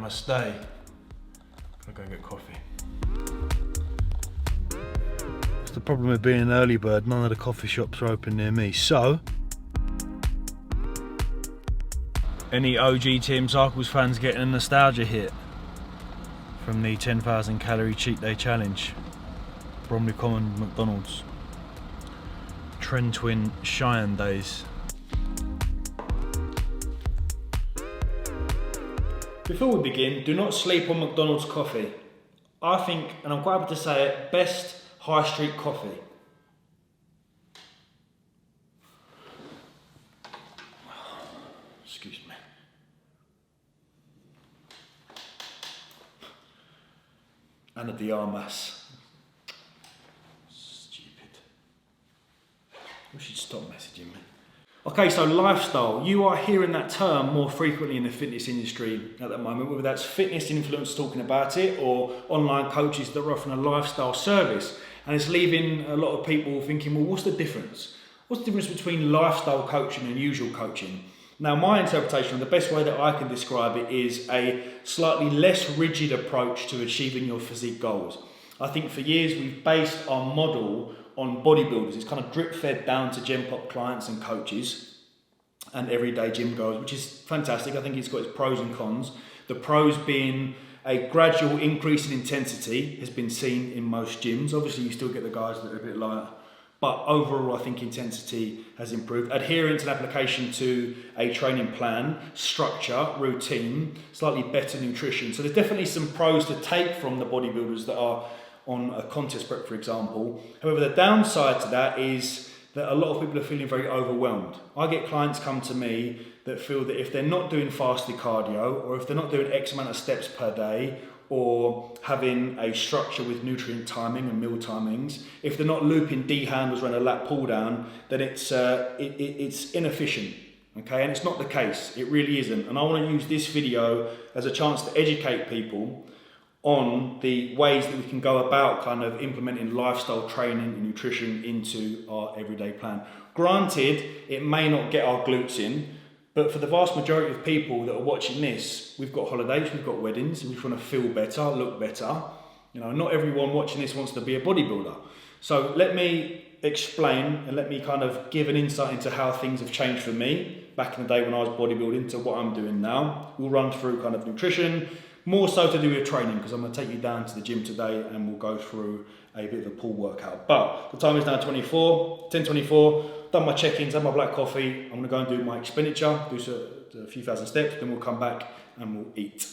Namaste. I'll go and get coffee. It's the problem with being an early bird, none of the coffee shops are open near me. So, any OG Team Cycles fans getting a nostalgia hit from the 10,000 calorie cheat day challenge? Bromley Common McDonald's. Trend Twin Cheyenne days. Before we begin, do not sleep on McDonald's coffee. I think, and I'm quite happy to say it, best high street coffee. Excuse me. Anna de Armas. Stupid. We should stop messaging me. Okay, so lifestyle. You are hearing that term more frequently in the fitness industry at the moment, whether that's fitness influencers talking about it or online coaches that are offering a lifestyle service. And it's leaving a lot of people thinking, well, what's the difference? What's the difference between lifestyle coaching and usual coaching? Now, my interpretation, the best way that I can describe it is a slightly less rigid approach to achieving your physique goals. I think for years we've based our model on bodybuilders. It's kind of drip fed down to Gen Pop clients and coaches and everyday gym goers, which is fantastic. I think it's got its pros and cons. The pros being a gradual increase in intensity has been seen in most gyms. Obviously you still get the guys that are a bit lighter, but overall I think intensity has improved. Adherence and application to a training plan, structure, routine, slightly better nutrition. So there's definitely some pros to take from the bodybuilders that are on a contest prep, for example. However, the downside to that is that a lot of people are feeling very overwhelmed. I get clients come to me that feel that if they're not doing fasted cardio, or if they're not doing X amount of steps per day, or having a structure with nutrient timing and meal timings, if they're not looping D handles around a lat pull down, then it's inefficient. Okay, and it's not the case. It really isn't. And I want to use this video as a chance to educate people on the ways that we can go about kind of implementing lifestyle training and nutrition into our everyday plan. Granted, it may not get our glutes in, but for the vast majority of people that are watching this, we've got holidays, we've got weddings, and we want to feel better, look better. You know, not everyone watching this wants to be a bodybuilder. So let me explain and let me kind of give an insight into how things have changed for me back in the day when I was bodybuilding to what I'm doing now. We'll run through kind of nutrition, more so to do with training, because I'm going to take you down to the gym today and we'll go through a bit of a pull workout. But the time is now 10:24, done my check-ins, had my black coffee. I'm going to go and do my expenditure, do a few thousand steps, then we'll come back and we'll eat.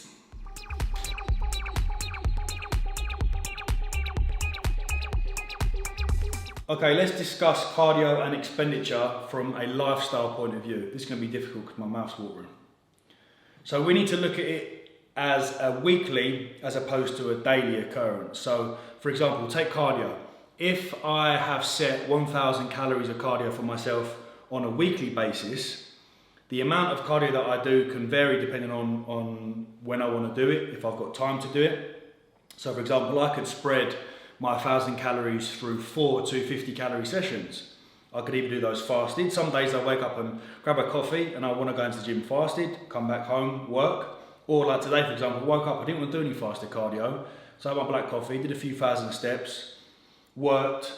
Okay, let's discuss cardio and expenditure from a lifestyle point of view. This is going to be difficult because my mouth's watering. So we need to look at it as a weekly as opposed to a daily occurrence. So for example, take cardio. If I have set 1,000 calories of cardio for myself on a weekly basis, the amount of cardio that I do can vary depending on when I want to do it, if I've got time to do it. So for example, I could spread my 1,000 calories through 4 250 calorie sessions. I could even do those fasted. Some days I wake up and grab a coffee and I want to go into the gym fasted, come back home, work. Or like today, for example, woke up, I didn't want to do any fasted cardio, so I had my black coffee, did a few thousand steps, worked,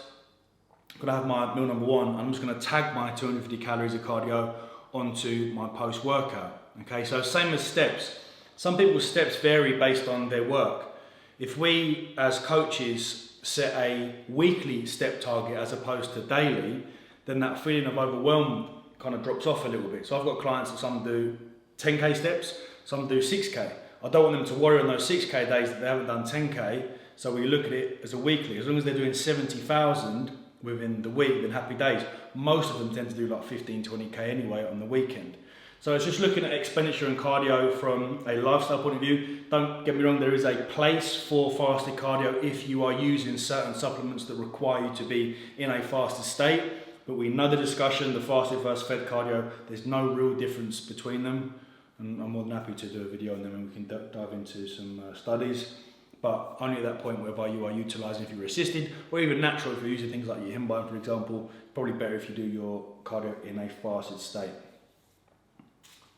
gonna have my meal number one, I'm just gonna tag my 250 calories of cardio onto my post-workout. Okay, so same as steps. Some people's steps vary based on their work. If we, as coaches, set a weekly step target as opposed to daily, then that feeling of overwhelm kind of drops off a little bit. So I've got clients that some do 10K steps, some do 6K. I don't want them to worry on those 6K days that they haven't done 10K, so we look at it as a weekly. As long as they're doing 70,000 within the week, then happy days. Most of them tend to do like 15, 20K anyway on the weekend. So it's just looking at expenditure and cardio from a lifestyle point of view. Don't get me wrong, there is a place for fasted cardio if you are using certain supplements that require you to be in a fasted state. But we know the discussion, the fasted versus fed cardio, there's no real difference between them. And I'm more than happy to do a video on them and we can dive into some studies. But only at that point whereby you are utilising, if you're assisted, or even natural, if you're using things like your hindbone, for example, probably better if you do your cardio in a fasted state.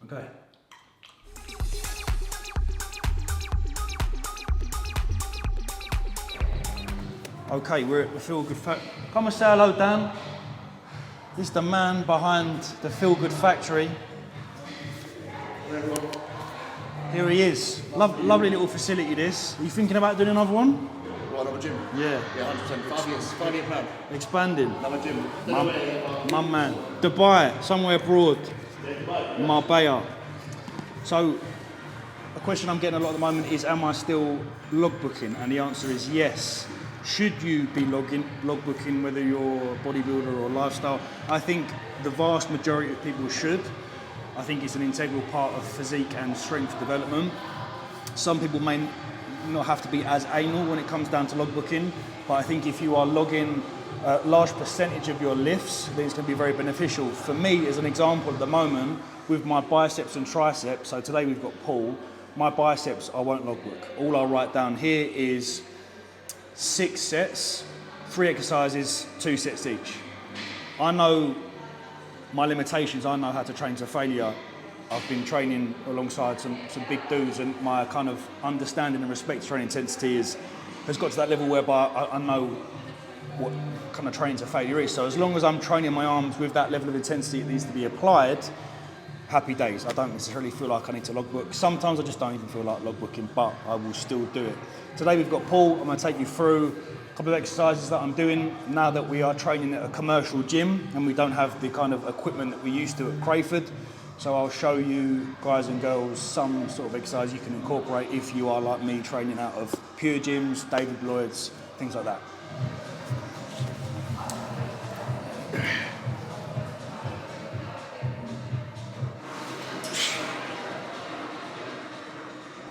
Okay. Okay, we're at the Feel Good Factory. Come and say hello, Dan. He's the man behind the Feel Good Factory. Here he is. Lovely little facility this. Are you thinking about doing another one? What, another gym? Yeah. Yeah, 100%. 5 year plan. Expanding. Another gym. My man. Dubai, somewhere abroad. Marbella. So, a question I'm getting a lot at the moment is, am I still logbooking? And the answer is yes. Should you be logbooking, whether you're a bodybuilder or lifestyle? I think the vast majority of people should. I think it's an integral part of physique and strength development. Some people may not have to be as anal when it comes down to logbooking, but I think if you are logging a large percentage of your lifts, then it's going to be very beneficial. For me, as an example at the moment, with my biceps and triceps, so today we've got pull, my biceps I won't logbook. All I'll write down here is 6 sets, 3 exercises, 2 sets each. I know my limitations, I know how to train to failure. I've been training alongside some big dudes, and my kind of understanding and respect to training intensity has got to that level whereby I know what kind of training to failure is. So as long as I'm training my arms with that level of intensity that needs to be applied, happy days. I don't necessarily feel like I need to logbook. Sometimes I just don't even feel like logbooking, but I will still do it. Today we've got Paul. I'm going to take you through a couple of exercises that I'm doing now that we are training at a commercial gym and we don't have the kind of equipment that we used to at Crayford. So I'll show you, guys and girls, some sort of exercise you can incorporate if you are like me, training out of Pure Gyms, David Lloyd's, things like that.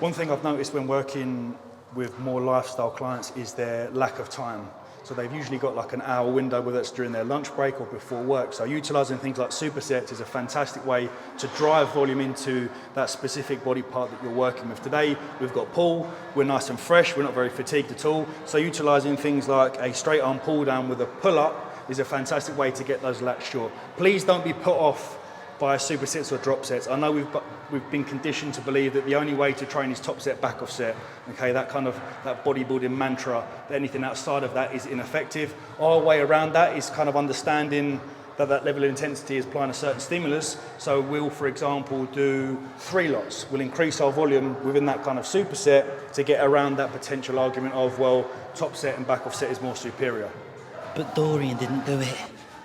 One thing I've noticed when working with more lifestyle clients is their lack of time. So they've usually got like an hour window, whether it's during their lunch break or before work. So utilising things like supersets is a fantastic way to drive volume into that specific body part that you're working with. Today, we've got pull, we're nice and fresh, we're not very fatigued at all. So utilising things like a straight arm pull down with a pull up is a fantastic way to get those lats short. Please don't be put off by supersets or drop sets. I know we've been conditioned to believe that the only way to train is top set, back off set. Okay, that bodybuilding mantra, that anything outside of that is ineffective. Our way around that is kind of understanding that level of intensity is applying a certain stimulus. So we'll, for example, do 3 lots. We'll increase our volume within that kind of superset to get around that potential argument of, well, top set and back off set is more superior. But Dorian didn't do it.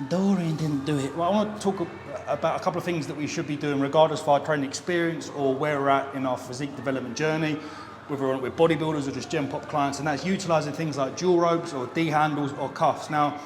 Dorian didn't do it. Well, I want to talk about a couple of things that we should be doing regardless of our training experience or where we're at in our physique development journey, whether we're with bodybuilders or just gen pop clients, and that's utilising things like dual ropes or D handles or cuffs. Now,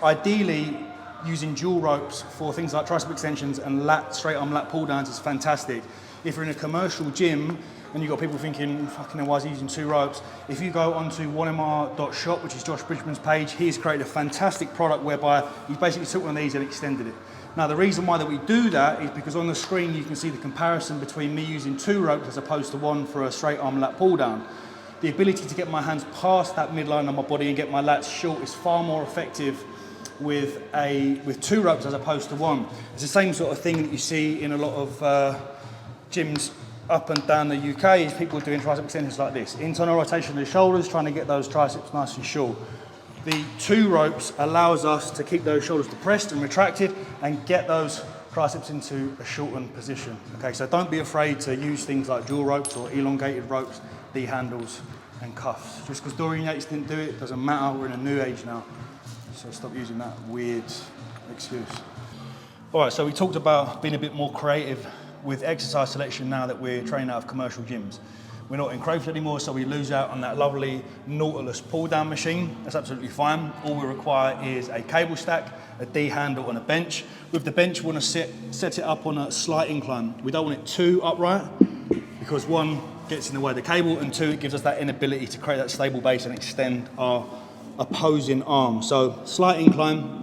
ideally, using dual ropes for things like tricep extensions and straight arm lat pull downs is fantastic. If you're in a commercial gym and you've got people thinking, fucking hell, why is he using 2 ropes? If you go onto 1mr.shop, which is Josh Bridgman's page, he's created a fantastic product whereby he's basically took one of these and extended it. Now, the reason why that we do that is because on the screen you can see the comparison between me using 2 ropes as opposed to 1 for a straight arm lat pull down. The ability to get my hands past that midline of my body and get my lats short is far more effective with 2 ropes as opposed to 1. It's the same sort of thing that you see in a lot of gyms up and down the UK is people doing tricep extensions like this. Internal rotation of the shoulders, trying to get those triceps nice and short. The 2 ropes allows us to keep those shoulders depressed and retracted and get those triceps into a shortened position. Okay, so don't be afraid to use things like dual ropes or elongated ropes, D handles and cuffs. Just because Dorian Yates didn't do it doesn't matter, we're in a new age now. So stop using that weird excuse. All right, so we talked about being a bit more creative with exercise selection now that we're training out of commercial gyms. We're not in Crayford anymore, so we lose out on that lovely Nautilus pull-down machine. That's absolutely fine. All we require is a cable stack, a D handle and a bench. With the bench, we want to set it up on a slight incline. We don't want it too upright because 1, gets in the way of the cable, and 2, it gives us that inability to create that stable base and extend our opposing arm. So slight incline,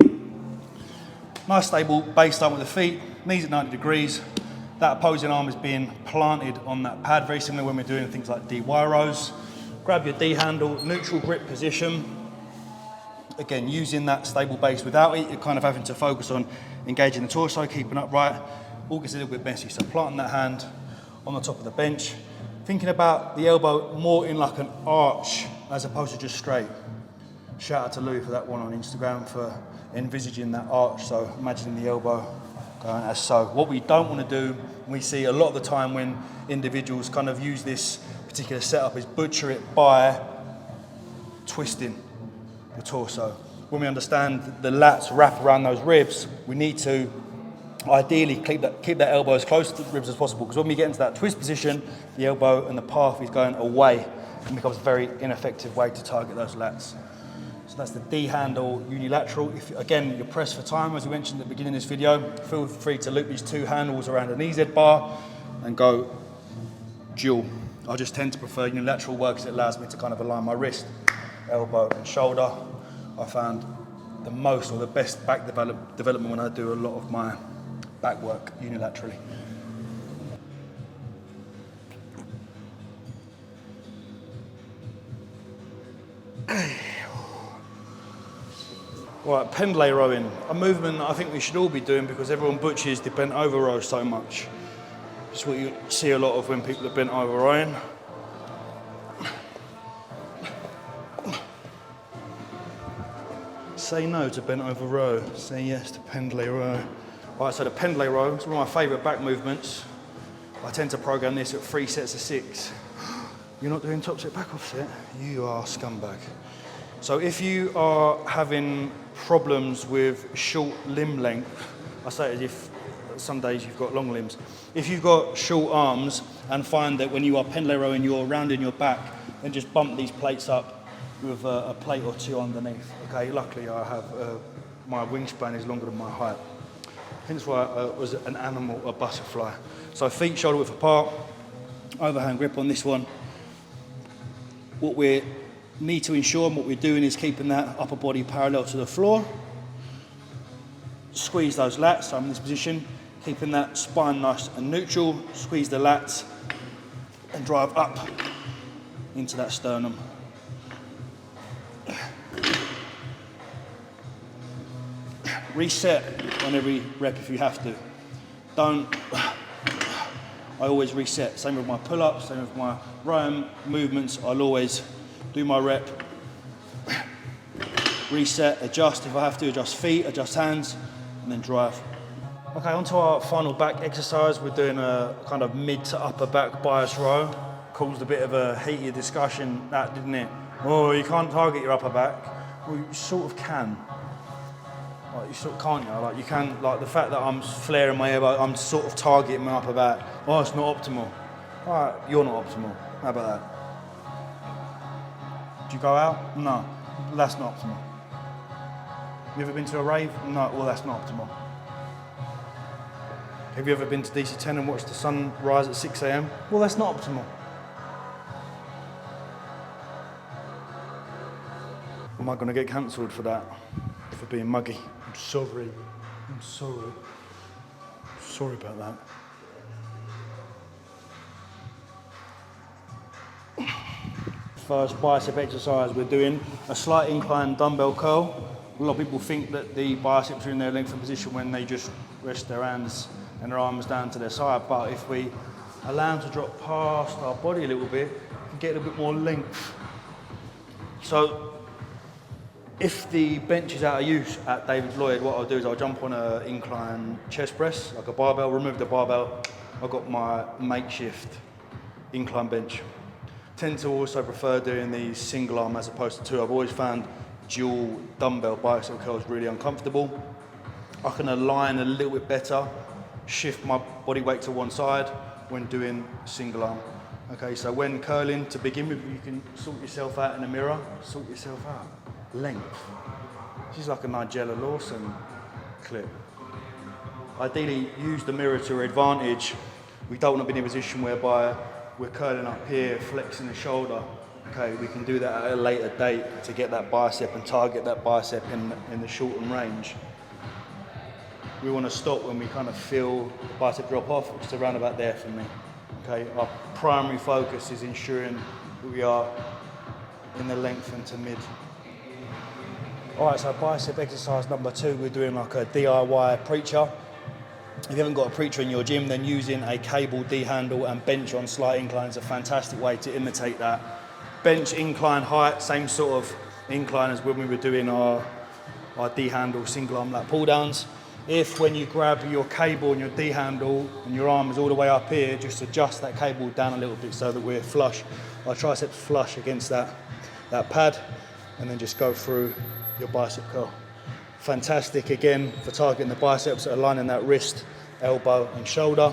nice stable base start with the feet, knees at 90 degrees. That opposing arm is being planted on that pad, very similar when we're doing things like DY rows. Grab your D handle, neutral grip position. Again, using that stable base without it, you're kind of having to focus on engaging the torso, keeping upright. All gets a little bit messy, so planting that hand on the top of the bench. Thinking about the elbow more in like an arch as opposed to just straight. Shout out to Lou for that one on Instagram for envisaging that arch. So imagining the elbow going as so. What we don't want to do, we see a lot of the time when individuals kind of use this particular setup, is butcher it by twisting the torso. When we understand the lats wrap around those ribs, we need to ideally keep that elbow as close to the ribs as possible, because when we get into that twist position, the elbow and the path is going away and becomes a very ineffective way to target those lats. So that's the D handle unilateral. If again you're pressed for time, as we mentioned at the beginning of this video, feel free to loop these two handles around an EZ bar and go dual. I just tend to prefer unilateral work because it allows me to kind of align my wrist, elbow and shoulder. I found the most or the best back development when I do a lot of my back work unilaterally. Right, Pendlay rowing, a movement that I think we should all be doing because everyone butchers the bent over row so much. It's what you see a lot of when people are bent over rowing. Say no to bent over row, say yes to Pendlay Row. Right, so the Pendlay Row is one of my favourite back movements. I tend to program this at 3 sets of 6. You're not doing top set, back off set? You are a scumbag. So if you are having problems with short limb length, I say it as if some days you've got long limbs. If you've got short arms and find that when you are Pendlay rowing, you're rounding your back, then just bump these plates up with a plate or two underneath. Okay, luckily I have, my wingspan is longer than my height. Hence why I was an animal, a butterfly. So feet shoulder width apart, overhand grip on this one. What we need to ensure and what we're doing is keeping that upper body parallel to the floor. Squeeze those lats, so I'm in this position, keeping that spine nice and neutral. Squeeze the lats and drive up into that sternum. Reset on every rep if you have to. I always reset. Same with my pull-ups, same with my rowing movements. I'll always do my rep, reset, adjust if I have to, adjust feet, adjust hands, and then drive. Okay, on to our final back exercise. We're doing a kind of mid to upper back bias row. Caused a bit of a heated discussion, that didn't it? Oh, you can't target your upper back. Well, you sort of can. Like, you sort of can't, you know? Like you can, like the fact that I'm flaring my elbow, I'm sort of targeting my upper back. Oh, it's not optimal. All right, you're not optimal. How about that? Do you go out? No, that's not optimal. You ever been to a rave? No, well that's not optimal. Have you ever been to DC10 and watched the sun rise at 6 AM? Well, that's not optimal. Am I going to get cancelled for that? For being muggy? I'm sorry. I'm sorry. Sorry about that. First bicep exercise, we're doing a slight incline dumbbell curl. A lot of people think that the biceps are in their lengthened position when they just rest their hands and their arms down to their side, but if we allow them to drop past our body a little bit, we can get a little bit more length. So if the bench is out of use at David Lloyd, what I'll do is I'll jump on an incline chest press, like a barbell, remove the barbell. I've got my makeshift incline bench. Tend to also prefer doing these single arm as opposed to two. I've always found dual dumbbell bicep curls really uncomfortable. I can align a little bit better, shift my body weight to one side when doing single arm. Okay, so when curling, to begin with, you can sort yourself out in the mirror, sort yourself out. Length. This is like a Nigella Lawson clip. Ideally, use the mirror to your advantage. We don't want to be in a position whereby we're curling up here, flexing the shoulder. Okay, we can do that at a later date to get that bicep and target that bicep in the shortened range. We want to stop when we kind of feel the bicep drop off, which is around about there for me. Okay, our primary focus is ensuring that we are in the length and to mid. All right, so bicep exercise number 2, we're doing like a DIY preacher. If you haven't got a preacher in your gym, then using a cable D handle and bench on slight incline is a fantastic way to imitate that. Bench incline height, same sort of incline as when we were doing our D-handle single arm lat pull downs. If when you grab your cable and your D-handle and your arm is all the way up here, just adjust that cable down a little bit so that we're flush, our triceps flush against that pad, and then just go through your bicep curl. Fantastic again for targeting the biceps, aligning that wrist, elbow and shoulder.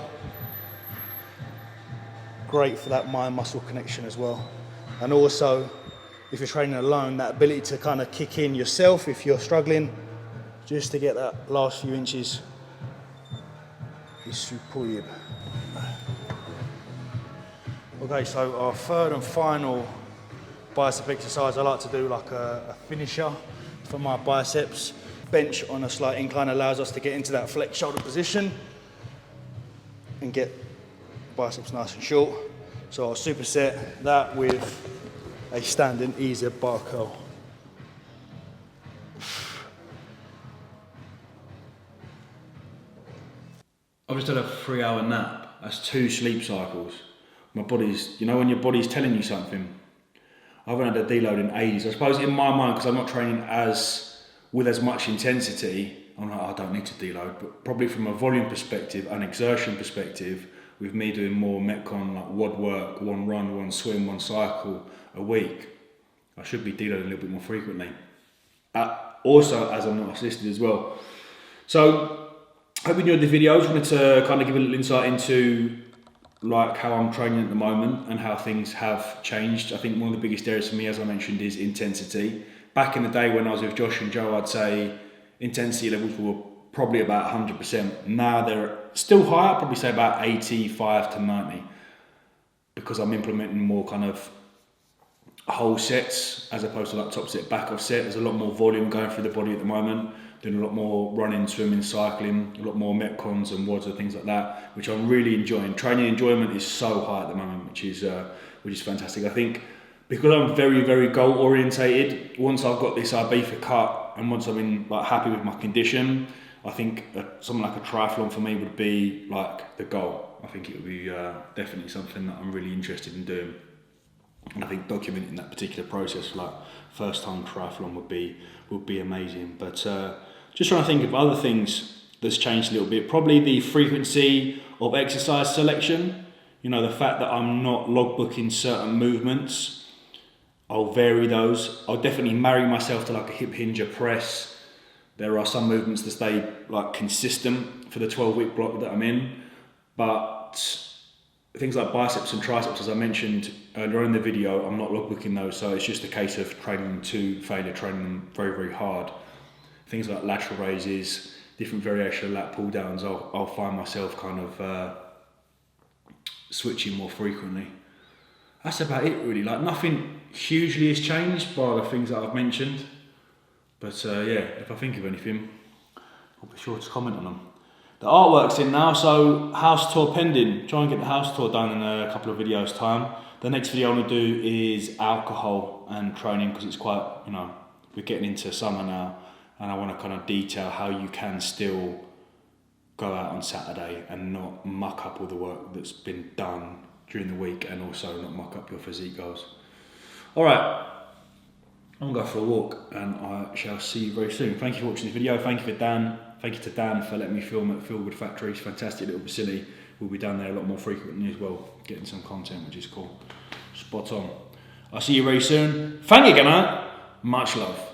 Great for that mind muscle connection as well. And also, if you're training alone, that ability to kind of kick in yourself if you're struggling, just to get that last few inches is superb. Okay, so our third and final bicep exercise, I like to do like a finisher for my biceps. Bench on a slight incline allows us to get into that flex shoulder position and get biceps nice and short. So I'll superset that with a standing easy bar curl. I've just had a 3-hour nap. That's 2 sleep cycles. My body's, you know when your body's telling you something? I haven't had a deload in ages. I suppose in my mind, because I'm not training with as much intensity, I'm like, I don't need to deload. But probably from a volume perspective, an exertion perspective, with me doing more Metcon, like WOD work, 1 run, 1 swim, 1 cycle a week, I should be deloading a little bit more frequently. Also, as I'm not assisted as well. So, hope you enjoyed the video. I just wanted to kind of give a little insight into like how I'm training at the moment and how things have changed. I think one of the biggest areas for me, as I mentioned, is intensity. Back in the day when I was with Josh and Joe, I'd say intensity levels were probably about 100%. Now they're still high, I'd probably say about 85 to 90, because I'm implementing more kind of whole sets as opposed to like top set, back off set. There's a lot more volume going through the body at the moment. Doing a lot more running, swimming, cycling, a lot more Metcons and WODs and things like that, which I'm really enjoying. Training enjoyment is so high at the moment, which is fantastic. I think because I'm very, very goal orientated, once I've got this Ibiza cut and once I'm in like happy with my condition, I think something like a triathlon for me would be like the goal. I think it would be definitely something that I'm really interested in doing. And I think documenting that particular process, like first time triathlon, would be amazing. But just trying to think of other things that's changed a little bit. Probably the frequency of exercise selection. You know, the fact that I'm not logbooking certain movements. I'll vary those. I'll definitely marry myself to like a hip hinge, a press. There are some movements that stay like consistent for the 12-week block that I'm in. But things like biceps and triceps, as I mentioned earlier in the video, I'm not logbooking those, so it's just a case of training them to failure, training them very, very hard. Things like lateral raises, different variation of lat pull downs, I'll find myself kind of switching more frequently. That's about it really, like nothing hugely has changed by the things that I've mentioned. But yeah, if I think of anything, I'll be sure to comment on them. The artwork's in now, so house tour pending. Try and get the house tour done in a couple of videos time. The next video I want to do is alcohol and training, because it's quite, you know, we're getting into summer now, and I want to kind of detail how you can still go out on Saturday and not muck up all the work that's been done during the week, and also not muck up your physique goals. All right, I'm gonna go for a walk, and I shall see you very soon. Thank you for watching this video. Thank you for Dan. Thank you to Dan for letting me film at Fieldwood Factory. It's a fantastic little facility. We'll be down there a lot more frequently as well, getting some content, which is cool. Spot on. I'll see you very soon. Thank you again, man. Much love.